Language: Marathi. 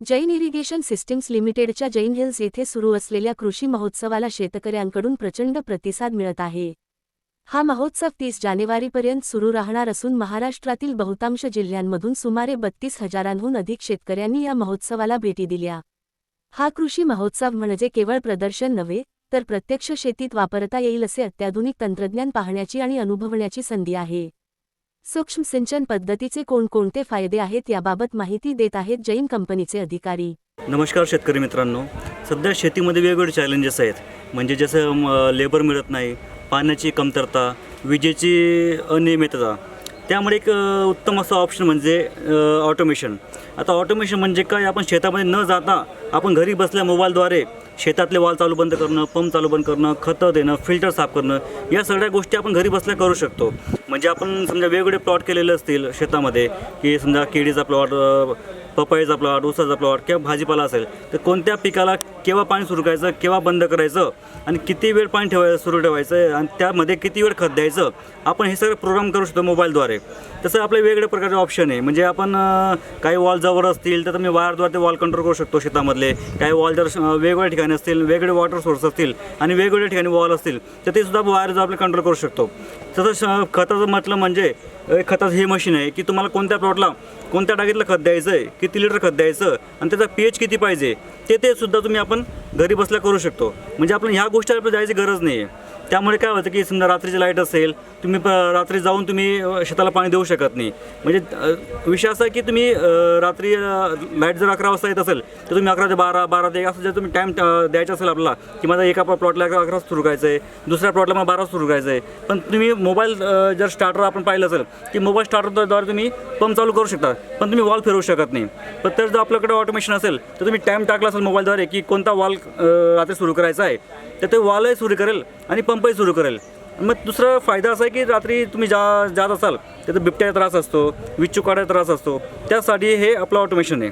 जैन इरिगेशन सिस्टीम्स लिमिटेडच्या जैन हिल्स येथे सुरू असलेल्या कृषी महोत्सवाला शेतकऱ्यांकडून प्रचंड प्रतिसाद मिळत आहे। हा महोत्सव 30 जानेवारीपर्यंत सुरू राहणार असून महाराष्ट्रातील बहुतांश जिल्ह्यांमधून सुमारे 32,000हून अधिक शेतकऱ्यांनी या महोत्सवाला भेटी दिल्या। हा कृषी महोत्सव म्हणजे केवळ प्रदर्शन नव्हे, तर प्रत्यक्ष शेतीत वापरता येईल असे अत्याधुनिक तंत्रज्ञान पाहण्याची आणि अनुभवण्याची संधी आहे। सूक्ष्म सिंचन पद्धतीचे कोणकोणते फायदे आहेत याबाबत माहिती देत आहेत जैन कंपनीचे अधिकारी। नमस्कार शेतकरी मित्रांनो, सध्या शेतीमध्ये वेगवेगळे चॅलेंजेस आहेत। म्हणजे जसं लेबर मिळत नाही, पाण्याची कमतरता, विजेची अनियमितता। त्यामुळे एक उत्तम असा ऑप्शन म्हणजे ऑटोमेशन। आता ऑटोमेशन म्हणजे काय, आपण शेतामध्ये न जाता आपण घरी बसल्या मोबाईलद्वारे शेतातले वाल चालू बंद करणं, पंप चालू बंद करणं, खतं देणं, फिल्टर साफ करणं, या सगळ्या गोष्टी आपण घरी बसल्या करू शकतो। म्हणजे आपण समजा वेगवेगळे प्लॉट केलेले असतील शेतामध्ये, की समजा केळीचा प्लॉट, पपईचा प्लॉट, ऊसाचा प्लॉट किंवा भाजीपाला असेल, तर कोणत्या पिकाला केव्हा पाणी सुरू करायचं, केव्हा बंद करायचं आणि किती वेळ पाणी सुरू ठेवायचं आणि त्यामध्ये किती वेळ खत द्यायचं, आपण हे सगळं प्रोग्राम करू शकतो मोबाईलद्वारे। तसं आपले वेगवेगळ्या प्रकारचे ऑप्शन आहे। म्हणजे आपण काही वॉल जवळ असतील तर तुम्ही वायरद्वारे ते वॉल कंट्रोल करू शकतो शेतामधले। काही वॉल जर वेगवेगळ्या ठिकाणी असतील, वेगवेगळे वॉटर सोर्स असतील आणि वेगवेगळ्या ठिकाणी वॉल असतील, तर ते सुद्धा वायरद्वारे आपले कंट्रोल करू शकतो। तसं खताचं म्हटलं म्हणजे खताचं हे मशीन आहे की तुम्हाला कोणत्या प्लॉटला कोणत्या टाकीतलं खत द्यायचं आहे, किती लिटर खत द्यायचं आणि त्याचा pH किती पाहिजे, ते सुद्धा तुम्ही आपण घरी बसल्या करू शकतो। म्हणजे आपण ह्या गोष्टी आपल्याला जायची गरज नाही आहे। त्यामुळे काय होतं की समजा रात्रीची लाईट असेल, तुम्ही रात्री जाऊन तुम्ही शेताला पाणी देऊ शकत नाही। म्हणजे विषय असा आहे की तुम्ही रात्री लाईट जर 11 वाजता येत असेल तर तुम्ही 11 ते 12, 12 ते 1 असं जर तुम्ही टाईम द्यायचा असेल आपला, की माझा एका प्लॉटला 11 सुरू करायचं आहे, दुसऱ्या प्लॉटला मला 12 सुरू करायचं आहे, पण तुम्ही मोबाईल जर स्टार्टर आपण पाहिलं असेल की मोबाईल स्टार्टरद्वारे तुम्ही पंप चालू करू शकता, पण तुम्ही वॉल फिरवू शकत नाही। पण तर जर आपल्याकडे ऑटोमेशन असेल तर तुम्ही टाईम टाकला असेल मोबाईलद्वारे की कोणता वॉल रात्री सुरू करायचा आहे, तर ते वॉलही सुरू करेल आणि पंपही सुरू करेल। मग दुसरा फायदा असा आहे की रात्री तुम्ही जात असाल तर बिबट्याचा त्रास असतो, वीज चुकाड्याचा त्रास असतो, त्यासाठी हे आपलं ऑटोमेशन आहे।